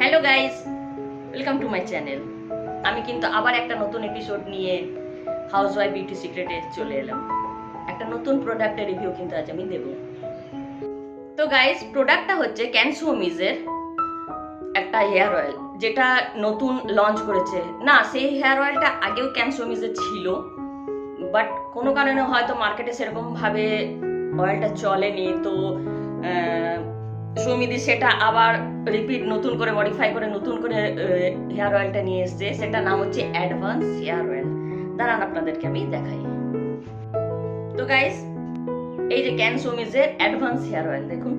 Hello guys, welcome to my channel. আমি কিন্তু আবার একটা নতুন এপিসোড নিয়ে হাউসওয়াইফ বিউটি সিক্রেটে চলে এলাম। একটা নতুন প্রোডাক্টের রিভিউ কিন্তু আজ আমি দেব। তো গাইস, প্রোডাক্টটা হচ্ছে ক্যানসোমিজের একটা হেয়ার অয়েল, যেটা নতুন লঞ্চ করেছে। না, সেই হেয়ার অয়েলটা আগেও ক্যানসোমিজের ছিল, বাট কোনো কারণে হয়তো মার্কেটে সেরকম ভাবে অয়েলটা চলেনি। তো সৌমিদি সেটা আবার রিপিট নতুন করে মডিফাই করে নতুন করে হেয়ার অয়েলটা নিয়ে এসেছে। সেটা নাম হচ্ছে অ্যাডভান্স হেয়ার অয়েল। দাঁড়ান আপনাদেরকে আমি দেখাই। তো গাইস, এই যে ক্যানসোমিজের অ্যাডভান্স হেয়ার অয়েল দেখুন,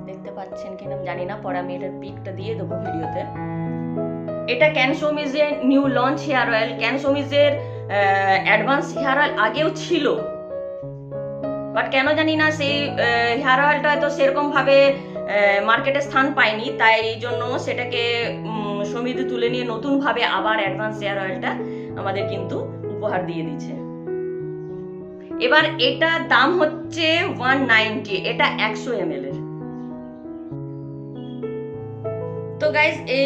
দেখতে পাচ্ছেন কিনা জানি না, পরে আমি এটার পিকটা দিয়ে দেবো ভিডিওতে। এটা ক্যানসোমিজের নিউ লঞ্চ হেয়ার অয়েল। ক্যানসোমিজের অ্যাডভান্স হেয়ার অয়েল আগেও ছিল, বাট কেন জানি না সেই হেয়ার অয়েলটা হয়তো সেরকম ভাবে মার্কেটে স্থান পায়নি, তাই জন্য সেটাকে সমিতি তুলে নিয়ে নতুন ভাবে আবার অ্যাডভান্স হেয়ার অয়েলটা আমাদের কিন্তু উপহার দিয়ে দিচ্ছে। এবার এটা দাম হচ্ছে 190, এটা 100 ml এর। তো গাইস, এই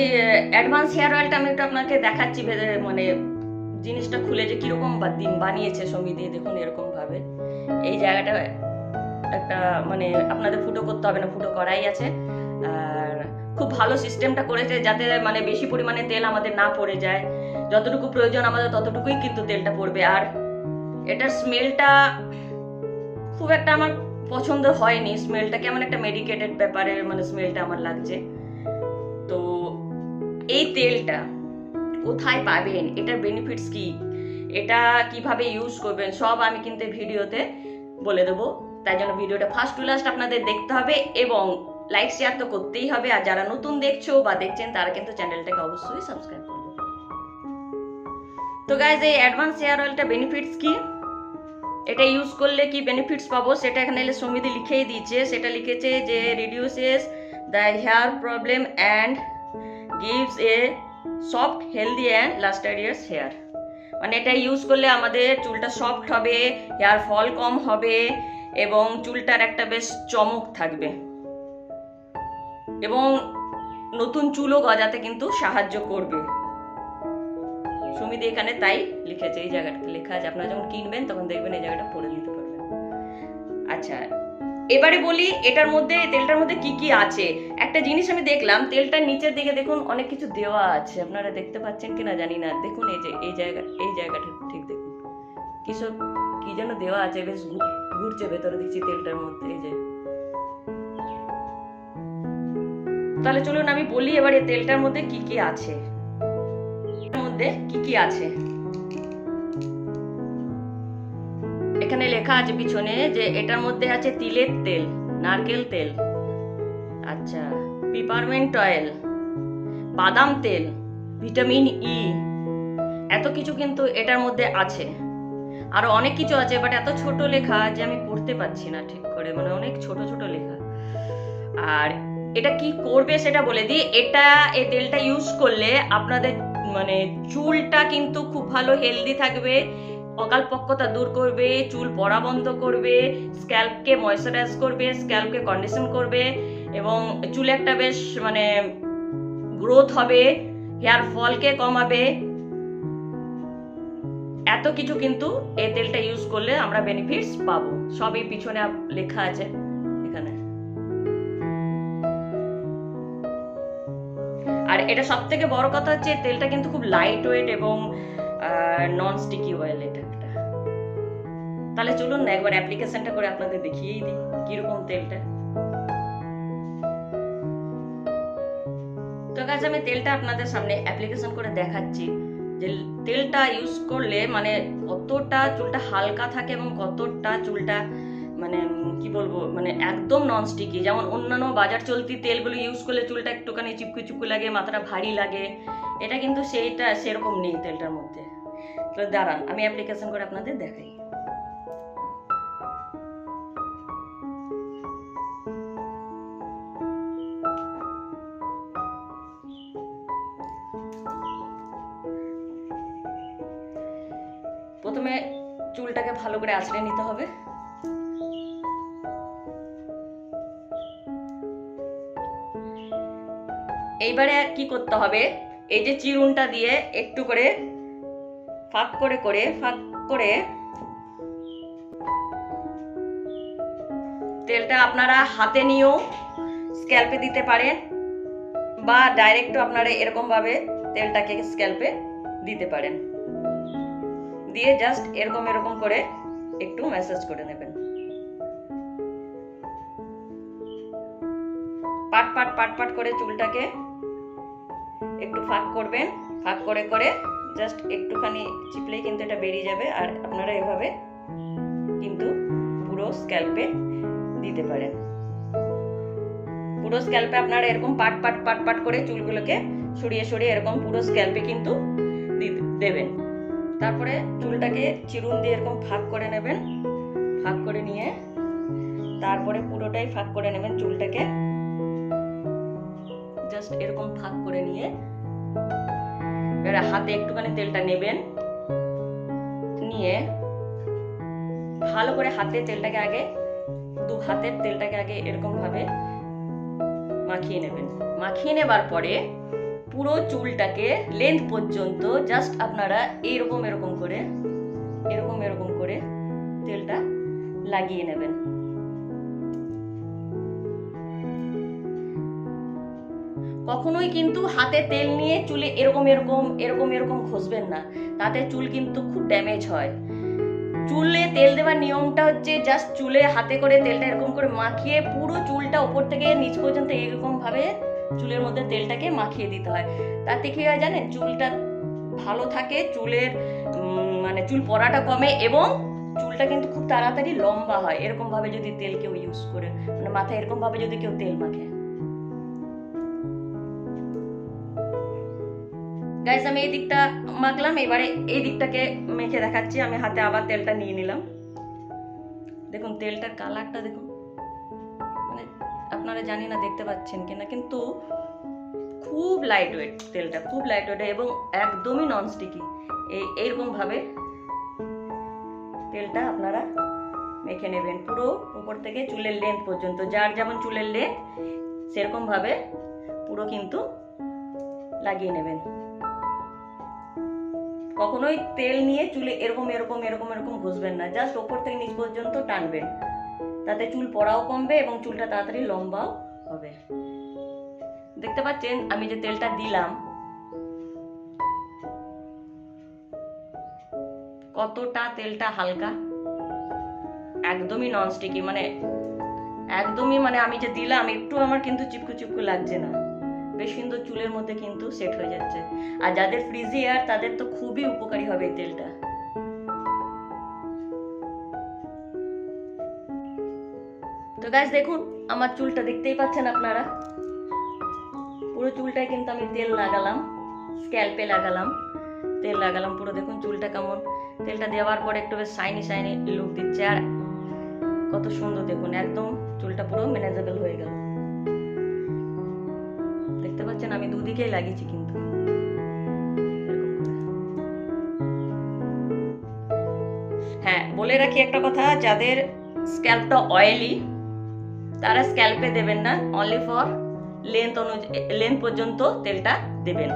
অ্যাডভান্স হেয়ার অয়েলটা আমি একটু আপনাকে দেখাচ্ছি, মানে জিনিসটা খুলে যে কিরকম বানিয়েছে সমিতি। দেখুন এরকম ভাবে এই জায়গাটা একটা মানে আপনাদের ফুটো করতে হবে না, ফুটো করাই আছে। আর খুব ভালো সিস্টেমটা করেছে যাতে মানে বেশি পরিমাণে তেল আমাদের না পড়ে যায়। যতটুকু প্রয়োজন আমাদের ততটুকুই কিন্তু তেলটা পড়বে। আর এটার স্মেলটা খুব একটা আমার পছন্দ হয়নি। স্মেলটা কেমন একটা মেডিকেটেড ব্যাপারের মানে স্মেলটা আমার লাগছে। তো এই তেলটা কোথায় পাবেন, এটার বেনিফিটস কি, এটা কিভাবে ইউজ করবেন, সব আমি কিন্তু ভিডিওতে বলে দেবো। তাই জন্য ভিডিওটা ফার্স্ট টু লাস্ট আপনাদের দেখতে হবে এবং লাইক শেয়ার তো করতেই হবে। আর যারা নতুন দেখছো বা দেখছেন তারা কিন্তু চ্যানেলটাকে অবশ্যই সাবস্ক্রাইব করবে। তো গাইস, এই অ্যাডভান্স হেয়ার অয়েলটা বেনিফিটস কি, এটা ইউজ করলে কি বেনিফিটস পাবো, সেটা এখানে সমিতি লিখেই দিয়েছে। সেটা লিখেছে যে reduces the hair problem and gives a soft healthy and lustrous hair. মানে এটা ইউজ করলে আমাদের চুলটা সফট হবে, হেয়ার ফল কম হবে এবং চুলটার একটা বেশ চমক থাকবে এবং নতুন চুলও গজাতে কিন্তু সাহায্য করবে। সমিতি এখানে তাই লিখেছে, এই জায়গাটাতে লেখা আছে। আপনারা যখন কিনবেন তখন দেখবেন এই জায়গাটা পড়ে নিতে পারবেন। আচ্ছা, এবারে বলি এটার মধ্যে, তেলটার মধ্যে কি কি আছে। একটা জিনিস আমি দেখলাম, তেলটার নিচের দিকে দেখুন অনেক কিছু দেওয়া আছে। আপনারা দেখতে পাচ্ছেন কিনা জানি না। দেখুন এই যে এই জায়গাটা ঠিক দেখুন, কিসব কি যেন দেওয়া আছে, বেশ ঘুরছে ভেতরে দিচ্ছি তেলটার মধ্যে। এই যে, তাহলে চলুন আমি বলি এবার এই তেলটার মধ্যে কি কি আছে। এর মধ্যে কি কি আছে এখানে লেখা আছে পিছনে, যে এটার মধ্যে আছে তিলের তেল, নারকেল তেল, আচ্ছা, পিপারমেন্ট অয়েল, বাদাম তেল, ভিটামিন ই, এত কিছু কিন্তু এটার মধ্যে আছে। আরো অনেক কিছু আছে, বাট এত ছোট লেখা যে আমি পড়তে পারছি না ঠিক করে, মানে অনেক ছোট ছোট লেখা। আর এটা কি করবে সেটা বলে দিই। এটা এই তেলটা ইউজ করলে আপনাদের মানে চুলটা কিন্তু খুব ভালো হেলদি থাকবে, অকালপক্কতা দূর করবে, চুল পড়া বন্ধ করবে, স্ক্যাল্পকে ময়শ্চারাইজ করবে, স্ক্যাল্পকে কন্ডিশন করবে এবং চুলে একটা বেশ মানে গ্রোথ হবে, হেয়ার ফলকে কমাবে। এত কিছু কিন্তু এই তেলটা ইউজ করলে আমরা বেনিফিটস পাবো। সবই পিছনে লেখা আছে এখানে। আর এটা সব থেকে বড় কথা হচ্ছে তেলটা কিন্তু খুব লাইট ওয়েট এবং নন স্টিকি অয়েল এটা একটা। তাহলে চলুন না একবার অ্যাপ্লিকেশনটা করে আপনাদের দেখিয়েই দিই কিরকম তেলটা। তো গাইস, আমি তেলটা আপনাদের সামনে অ্যাপ্লিকেশন করে দেখাচ্ছি যে তেলটা ইউজ করলে মানে কতটা চুলটা হালকা থাকে এবং কতটা চুলটা মানে কি বলবো, মানে একদম নন স্টিকি। যেমন অন্যান্য বাজার চলতি তেলগুলো ইউজ করলে চুলটা একটুখানি চিপকু চিপকু লাগে, মাথাটা ভারী লাগে, এটা কিন্তু সেরকম নেই তেলটার মধ্যে। তো দাঁড়ান আমি অ্যাপ্লিকেশন করে আপনাদের দেখাই। প্রথমে চুলটাকে ভালো করে আঁচড়ে নিতে হবে। এইবারে কি করতে হবে, এই যে চিরুনটা দিয়ে একটু করে ফাঁক করে তেলটা আপনারা হাতে নিয়েও স্ক্যাল্পে দিতে পারেন, বা ডাইরেক্টও আপনারা এরকম ভাবে তেলটাকে স্ক্যাল্পে দিতে পারেন। দিয়ে জাস্ট এরকম করে একটু ম্যাসাজ করে নেবেন। পাট করে চুলটাকে একটু ফাঁক করবেন, ফাঁক করে জাস্ট একটুখানি চিপলেই কিন্তু এটা বেরিয়ে যাবে। আর আপনারা এভাবে কিন্তু পুরো স্ক্যাল্পে দিতে পারেন। পুরো স্ক্যাল্পে আপনারা এরকম পাট করে চুলগুলোকে সরিয়ে এরকম পুরো স্ক্যাল্পে কিন্তু দেবেন। তারপরে চুলটাকে চিরুন দিয়ে এরকম ফাঁক করে নেবেন, ফাঁক করে নিয়ে তারপরে পুরোটাই ফাঁক করে নেবেন চুলটাকে। জাস্ট এরকম ফাঁক করে নিয়ে এবার হাতে একটুখানি তেলটা নেবেন, নিয়ে ভালো করে হাতে তেলটাকে আগে, দু হাতের তেলটাকে আগে এরকম ভাবে মাখিয়ে নেবেন। মাখিয়ে নেবার পরে পুরো চুলটাকে লেন্থ পর্যন্ত জাস্ট আপনারা এরকম করে তেলটা লাগিয়ে নেবেন। কখনোই কিন্তু হাতে তেল নিয়ে চুলে এরকম ঘষবেন না, তাতে চুল কিন্তু খুব ড্যামেজ হয়। চুলে তেল দেওয়ার নিয়মটা হচ্ছে জাস্ট চুলে হাতে করে তেলটা এরকম করে মাখিয়ে পুরো চুলটা উপর থেকে নিচ পর্যন্ত এরকম ভাবে চুলের মধ্যে তেলটাকে মাখিয়ে দিতে হয়। তাতে কি হয় জানেন, চুলটা ভালো থাকে, চুলের মানে চুল পড়াটা কমে এবং চুলটা কিন্তু খুব তাড়াতাড়ি লম্বা হয়। এরকম ভাবে যদি তেল কেউ ইউজ করে, মানে মাথায় এরকম ভাবে যদি কেউ তেল মাখে। গাইস আমি এই দিকটা মাখলাম, এবারে এই দিকটাকে মেখে দেখাচ্ছি। আমি হাতে আবার তেলটা নিয়ে নিলাম। দেখুন তেলটার কালারটা দেখুন, মানে আপনারা জানি না দেখতে পাচ্ছেন কিনা, কিন্তু খুব লাইট ওয়েট তেলটা, খুব লাইট ওয়েট এবং একদমই নন স্টিকি। এইরকম ভাবে তেলটা আপনারা মেখে নেবেন পুরো উপর থেকে চুলের লেন্থ পর্যন্ত। যার যেমন চুলের লেন্থ সেরকম ভাবে পুরো কিন্তু লাগিয়ে নেবেন। কখনোই তেল নিয়ে চুলে এরকম ঘষবেন না, জাস্ট ওপর থেকে নিচ পর্যন্ত টানবেন। তাতে চুল পড়াও কমবে এবং চুলটা তাড়াতাড়ি লম্বাও হবে। দেখতে পাচ্ছেন আমি যে তেলটা দিলাম কতটা তেলটা হালকা, একদমই নন স্টিকি, মানে একদমই মানে আমি যে দিলাম একটু আমার কিন্তু চিপকু লাগছে না, বেশ সুন্দর চুলের মধ্যে কিন্তু সেট হয়ে যাচ্ছে। আর যাদের ফ্রিজি হেয়ার তাদের তো খুবই উপকারী হবে এই তেলটা। তো গাইস দেখুন আমার চুলটা দেখতেই পাচ্ছেন আপনারা, পুরো চুলটায় কিন্তু আমি তেল লাগালাম, স্ক্যাল্পে লাগালাম, তেল লাগালাম পুরো। দেখুন চুলটা কেমন, তেলটা দেওয়ার পরে একটু বেশ শাইনি লুক দিচ্ছে। আর কত সুন্দর দেখুন, একদম চুলটা পুরো ম্যানেজেবল হয়ে গেল। দেখতে পাচ্ছেন আমি দুদিকেই লাগিয়েছি কিন্তু। হ্যাঁ বলে রাখি একটা কথা, যাদের স্ক্যাল্পটা অয়েলি তারা স্ক্যাল্পে দেবেন না, অনলি ফর লেন্থ পর্যন্ত তেলটা দেবেন।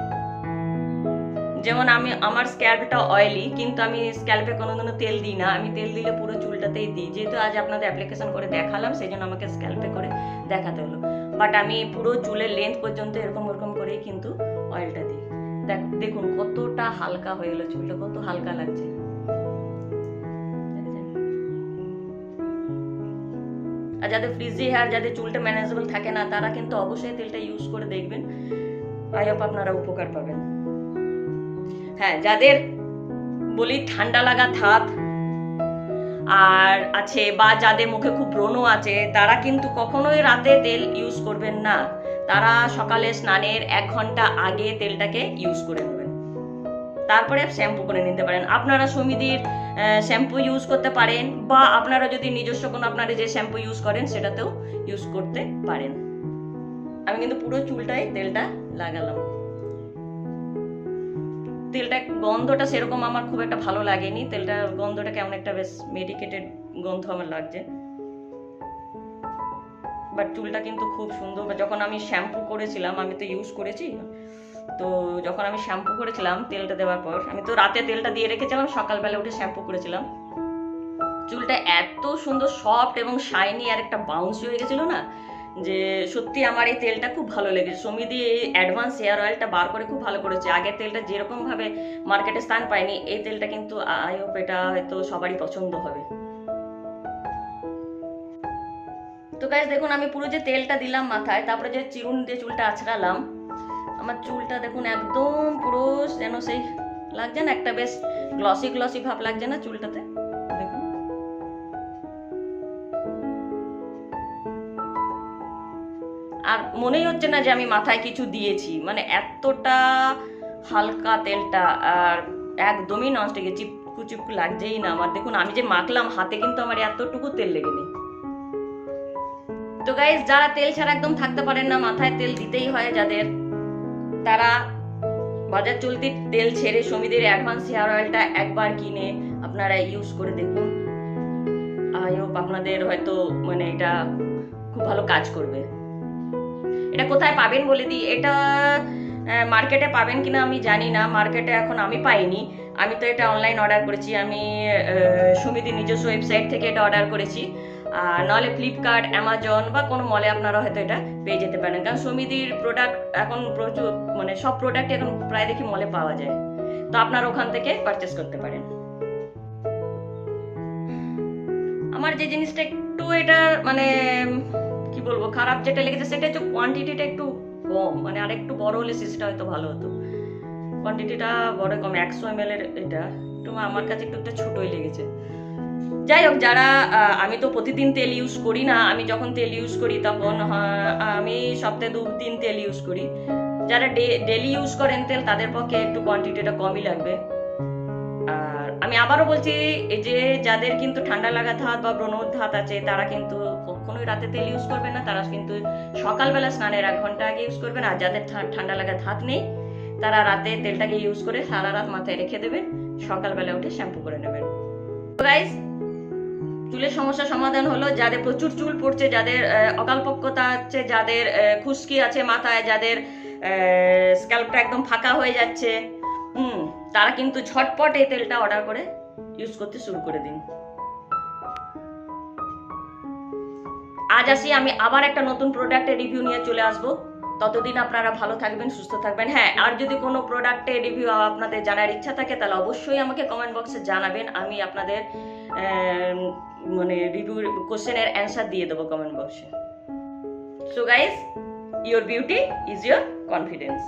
যেমন আমার স্ক্যাল্পটা অয়েলি, কিন্তু আমি স্ক্যাল্পে কোনোদিনও তেল দিই না। আমি তেল দিলে পুরো চুলটাতেই দিই, যেহেতু আজ আপনাদের অ্যাপ্লিকেশন করে দেখালাম সেই জন্য আমাকে স্ক্যাল্পে করে দেখাতে হলো। বাট আমি পুরো চুলের লেন্থ পর্যন্ত এরকম করেই কিন্তু অয়েলটা দিই। দেখুন কতটা হালকা হয়ে গেলো চুলটা, কত হালকা লাগছে। আর যাদের ফ্রিজি হেয়ার, যাদের চুলটা ম্যানেজেবল থাকে না, তারা কিন্তু অবশ্যই তেলটা ইউজ করে দেখবেন। আই হোপ আপনারা উপকার পাবেন। হ্যাঁ যাদের বলি ঠান্ডা লাগা ধাত আর আছে, বা যাদের মুখে খুব ব্রণ আছে, তারা কিন্তু কখনোই রাতে তেল ইউজ করবেন না। তারা সকালে স্নানের 1 ঘন্টা আগে তেলটাকে ইউজ করে নেবেন, তারপরে শ্যাম্পু করে নিতে পারেন। আপনারা সমিদির শ্যাম্পু ইউজ করতে পারেন, বা আপনারা যদি নিজস্ব কোনো আপনারা যে শ্যাম্পু ইউজ করেন সেটাতেও ইউজ করতে পারেন। আমি কিন্তু পুরো চুলটাই তেলটা লাগালাম। তেলটা গন্ধটা সেরকম আমার খুব একটা ভালো লাগেনি, তেলটার গন্ধটা কেমন একটা বেশ মেডিকেটেড গন্ধ আমার লাগছে। বাট চুলটা কিন্তু খুব সুন্দর। যখন আমি শ্যাম্পু করেছিলাম, আমি তো ইউজ করেছি, তো যখন আমি শ্যাম্পু করেছিলাম তেলটা দেওয়ার পর, আমি তো রাতে তেলটা দিয়ে রেখেছিলাম, সকালবেলা উঠে শ্যাম্পু করেছিলাম, চুলটা এত সুন্দর সফট এবং শাইনি আর একটা বাউন্সি হয়ে গেছিল না, যে সত্যি আমার এই তেলটা খুব ভালো লেগেছে। সমিতি এই অ্যাডভান্স হেয়ার অয়েলটা বার করে খুব ভালো করেছে। আগের তেলটা যেরকম ভাবে মার্কেটে স্থান পায়নি, এই তেলটা কিন্তু আই হোপ এটা হয়তো সবারই পছন্দ হবে। তো গাইস দেখুন, আমি পুরো যে তেলটা দিলাম মাথায়, তারপরে যে চিরুন দিয়ে চুলটা আঁচড়ালাম, আমার চুলটা দেখুন একদম পুরো যেন সেই লাগছে না, একটা বেশ গ্লসি গ্লসি ভাব লাগছে না চুলটাতে, দেখুন। আর মনেই হচ্ছে না যে আমি মাথায় কিছু দিয়েছি, মানে এতটা হালকা তেলটা, আর একদমই ননস্টিকে চিপকু চিপকু লাগছেই না আমার। দেখুন আমি যে মাখলাম হাতে, কিন্তু আমার এতটুকু তেল লেগেনি। তো গাইস, যারা তেল ছাড়া একদম থাকতে পারেন না, মাথায় তেল দিতেই হয় যাদের, তারা বাজার চলতি তেল ছেড়ে সমিতির অ্যাডভান্স হেয়ার অয়েলটা একবার কিনে আপনারা ইউজ করে দেখুন। আই হোপ আপনাদের হয়তো মানে এটা খুব ভালো কাজ করবে। এটা কোথায় পাবেন বলে দিই, এটা মার্কেটে পাবেন কিনা আমি জানি না, মার্কেটে এখন আমি পাইনি। আমি তো এটা অনলাইন অর্ডার করেছি, আমি সমিতির নিজস্ব ওয়েবসাইট থেকে এটা অর্ডার করেছি। আর নাহলে ফ্লিপকার্ট, অ্যামাজন বা কোনো মলে আপনারা হয়তো এটা পেয়ে যেতে পারেন, কারণ সমিতির প্রোডাক্ট এখন প্রচুর, মানে সব প্রোডাক্ট এখন প্রায় দেখি মলে পাওয়া যায়, তো আপনারা ওখান থেকে পারচেস করতে পারেন। আমার যে জিনিসটা একটু এটা মানে কি বলবো খারাপ যেটা লেগেছে, সেটা হচ্ছে কোয়ান্টিটিটা একটু কম, মানে আর একটু বড় হলে সিসটা হয়তো ভালো হতো। কোয়ান্টিটিটা বড় কম, 100 ml এর, এটা একটু আমার কাছে একটু ছোটই লেগেছে। যাই হোক, যারা আমি তো প্রতিদিন তেল ইউজ করি না, আমি যখন তেল ইউজ করি তখন আমি সপ্তাহে 2-3 তেল ইউজ করি। যারা ডেলি ইউজ করেন তেল, তাদের পক্ষে একটু কোয়ান্টিটিটা কমই লাগবে। আর আমি আবারও বলছি, এই যে যাদের কিন্তু ঠান্ডা লাগা ধাত বা ব্রণধাত আছে, তারা কিন্তু কখনোই রাতে তেল ইউজ করবেন না, তারা কিন্তু সকালবেলা স্নানের 1 ঘন্টা আগে ইউজ করবেন। আর যাদের ঠান্ডা লাগা ধাত নেই, তারা রাতে তেলটাকে ইউজ করে সারা রাত মাথায় রেখে দেবেন, সকালবেলা উঠে শ্যাম্পু করে নেবেন। তো গাইস, চুলের সমস্যা সমাধান হলো। যাদের প্রচুর চুল পড়ছে, যাদের অকালপক্কতা আছে, যাদের খুশকি আছে মাথায়, যাদের স্ক্যাল্পটা একদম ফাঁকা হয়ে যাচ্ছে, তারা কিন্তু ঝটপট এই তেলটা অর্ডার করে ইউজ করতে শুরু করে দিন। আজ আসি, আমি আবার একটা নতুন প্রোডাক্টের রিভিউ নিয়ে চলে আসবো। ততদিন আপনারা ভালো থাকবেন, সুস্থ থাকবেন। হ্যাঁ, আর যদি কোনো প্রোডাক্টের রিভিউ আপনাদের জানার ইচ্ছা থাকে, তাহলে অবশ্যই আমাকে কমেন্ট বক্সে জানাবেন। আমি আপনাদের মানে রিভিউ কোশ্চেনের অ্যান্সার দিয়ে দেবো কমেন্ট বক্সে। So guys, your beauty is your confidence.